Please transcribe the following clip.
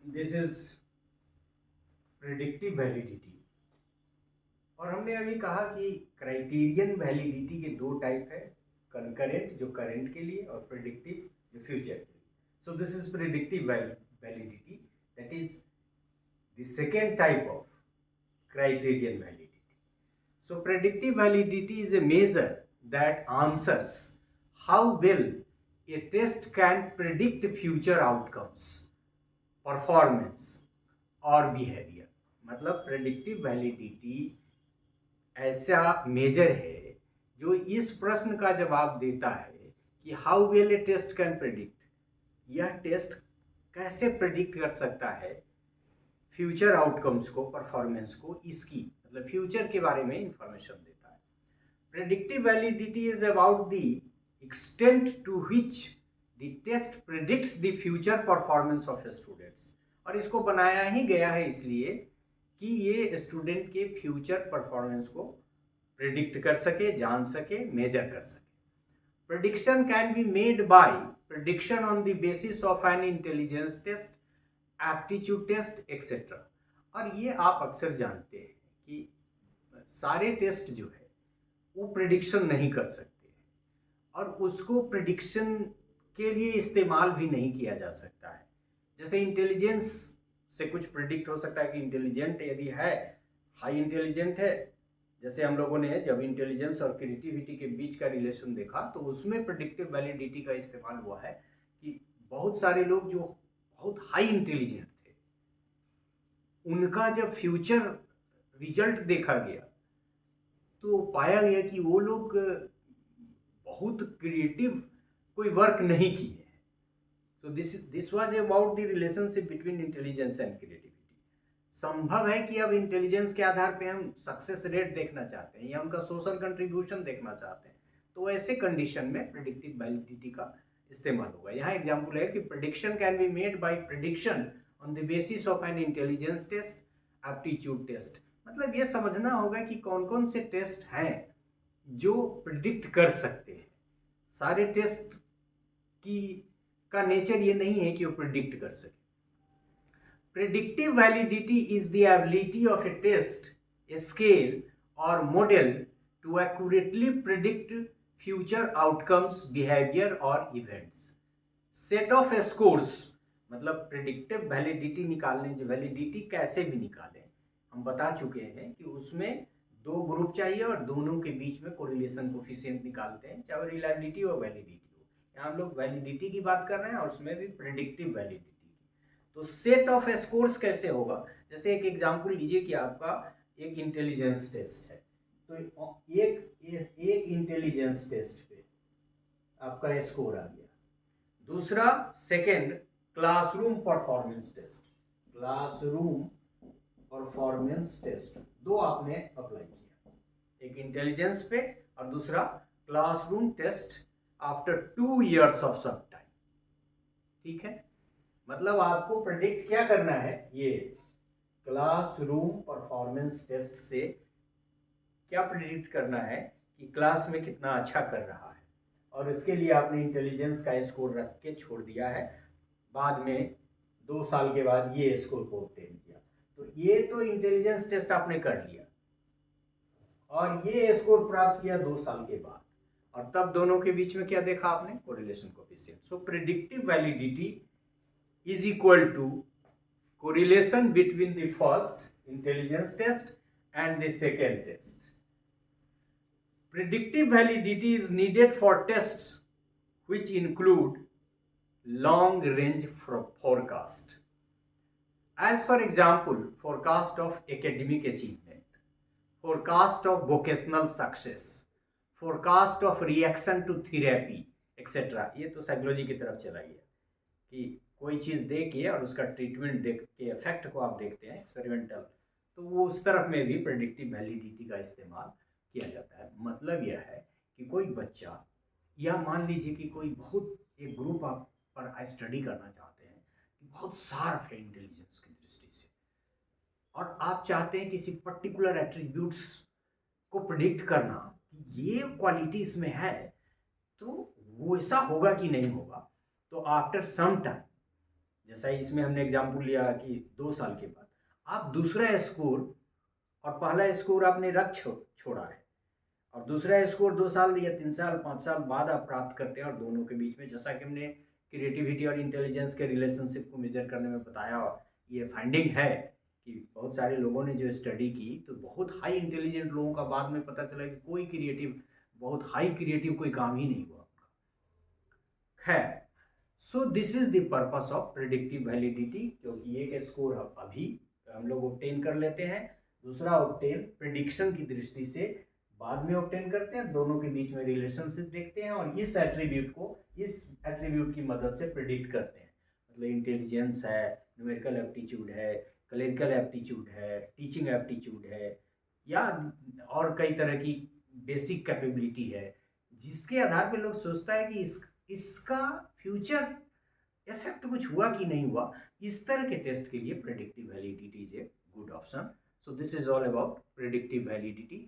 This is predictive validity. और हमने अभी कहा कि क्राइटेरियन वैलिडिटी के दो टाइप है, कंकरेंट जो करंट के लिए और प्रिडिक्टिव जो फ्यूचर के लिए। So this is predictive validity, that is the second type of criterion validity. So predictive validity is a measure that answers how well a test can predict future outcomes, performance और behavior। मतलब predictive validity ऐसा measure है जो इस प्रश्न का जवाब देता है कि how well a test can predict, यह टेस्ट कैसे प्रेडिक्ट कर सकता है फ्यूचर आउटकम्स को, परफॉर्मेंस को, इसकी मतलब फ्यूचर के बारे में इंफॉर्मेशन देता है। Predictive validity is about the extent to which the test predicts the future performance of students. और इसको बनाया ही गया है इसलिए कि ये स्टूडेंट के फ्यूचर परफॉर्मेंस को प्रेडिक्ट कर सके, जान सके, मेजर कर सके। Prediction can be made by prediction on the basis of an intelligence test, aptitude test etcetera. और ये आप अक्सर जानते हैं कि सारे टेस्ट जो है वो प्रिडिक्शन नहीं कर सकते और उसको प्रिडिक्शन के लिए इस्तेमाल भी नहीं किया जा सकता है। जैसे इंटेलिजेंस से कुछ प्रिडिक्ट हो सकता है कि इंटेलिजेंट यदि है, हाई इंटेलिजेंट है, जैसे हम लोगों ने जब इंटेलिजेंस और क्रिएटिविटी के बीच का रिलेशन देखा तो उसमें प्रेडिक्टिव वैलिडिटी का इस्तेमाल हुआ है कि बहुत सारे लोग जो बहुत हाई इंटेलिजेंट थे उनका जब फ्यूचर रिजल्ट देखा गया तो पाया गया कि वो लोग बहुत क्रिएटिव कोई वर्क नहीं किए। तो this was about the relationship between intelligence and creativity. संभव है कि अब इंटेलिजेंस के आधार पे हम सक्सेस रेट देखना चाहते हैं या उनका सोशल कंट्रीब्यूशन देखना चाहते हैं, तो ऐसे कंडीशन में प्रेडिक्टिव वैलिडिटी का इस्तेमाल होगा। यहाँ एग्जाम्पल है कि prediction can be made by prediction on the basis of an intelligence test, aptitude test. मतलब ये समझना होगा कि कौन कौन से टेस्ट हैं जो प्रिडिक्ट कर सकते हैं। सारे टेस्ट की का नेचर ये नहीं है कि वो प्रिडिक्ट कर सके। Predictive validity is the ability of a test, a scale or model to accurately predict future outcomes, behavior or events. Set of scores मतलब predictive validity निकालने, जो validity कैसे भी निकालें हम बता चुके हैं कि उसमें दो ग्रुप चाहिए और दोनों के बीच में कोरिलेशन कोफिशिएंट निकालते हैं, चाहे रिलायबिलिटी और वैलिडिटी हो। यहाँ हम लोग वैलिडिटी की बात कर रहे हैं और उसमें भी प्रेडिक्टिव वैलिडिटी। तो सेट ऑफ स्कोर्स कैसे होगा, जैसे एक एग्जांपल लीजिए कि आपका एक इंटेलिजेंस टेस्ट है, तो एक इंटेलिजेंस टेस्ट पे आपका स्कोर आ गया। दूसरा second classroom performance test, classroom performance test, दो आपने अप्लाई किया, एक इंटेलिजेंस पे और दूसरा classroom test after 2 years of some time. ठीक है, मतलब आपको प्रेडिक्ट क्या करना है, ये क्लासरूम परफॉर्मेंस टेस्ट से क्या प्रेडिक्ट करना है कि क्लास में कितना अच्छा कर रहा है, और इसके लिए आपने इंटेलिजेंस का स्कोर रख के छोड़ दिया है। बाद में 2 साल के बाद ये स्कोर को ऑब्टेन किया, तो ये तो इंटेलिजेंस टेस्ट आपने कर लिया और ये स्कोर प्राप्त किया 2 साल के बाद, और तब दोनों के बीच में क्या देखा आपने, correlation coefficient. So predictive validity is equal to correlation between the first intelligence test and the second test. Predictive validity is needed for tests which include long range forecast. As for example, forecast of academic achievement, forecast of vocational success, forecast of reaction to therapy, etc. ये तो psychology की तरफ चला गया कि कोई चीज़ देख के और उसका ट्रीटमेंट देख के इफेक्ट को आप देखते हैं एक्सपेरिमेंटल, तो वो उस तरफ में भी प्रेडिक्टिव वैलिडिटी का इस्तेमाल किया जाता है। मतलब यह है कि कोई बच्चा, या मान लीजिए कि कोई बहुत एक ग्रुप आप पर स्टडी करना चाहते हैं, बहुत शार्प है इंटेलिजेंस की दृष्टि से, और आप चाहते हैं किसी पर्टिकुलर एट्रीब्यूट्स को प्रिडिक्ट करना कि ये क्वालिटी इसमें है तो वो ऐसा होगा कि नहीं होगा, तो आफ्टर सम टाइम जैसा इसमें हमने एग्जाम्पल लिया कि 2 साल के बाद आप दूसरा स्कोर और पहला स्कोर आपने छोड़ा है, और दूसरा स्कोर 2 साल या 3 साल 5 साल बाद आप प्राप्त करते हैं, और दोनों के बीच में जैसा कि हमने क्रिएटिविटी और इंटेलिजेंस के रिलेशनशिप को मेजर करने में बताया, ये फाइंडिंग है कि बहुत सारे लोगों ने जो स्टडी की तो बहुत हाई इंटेलिजेंट लोगों का बाद में पता चला कि कोई क्रिएटिव, बहुत हाई क्रिएटिव कोई काम ही नहीं हुआ खैर। So this is the purpose of predictive validity, क्योंकि एक स्कोर अभी हम लोग ऑब्टेन कर लेते हैं, दूसरा ऑब्टेन प्रिडिक्शन की दृष्टि से बाद में ऑब्टेन करते हैं, दोनों के बीच में रिलेशनशिप देखते हैं और इस एट्रीब्यूट की मदद से प्रिडिक्ट करते हैं। मतलब इंटेलिजेंस है, न्यूमेरिकल एप्टीट्यूड है, क्लरिकल एप्टीट्यूड है, टीचिंग एप्टीट्यूड है, या और कई तरह की बेसिक कैपेबिलिटी है, जिसके आधार पर लोग सोचता है कि इसका फ्यूचर इफेक्ट कुछ हुआ कि नहीं हुआ। इस तरह के टेस्ट के लिए predictive validity is a good option. So this is all about predictive validity.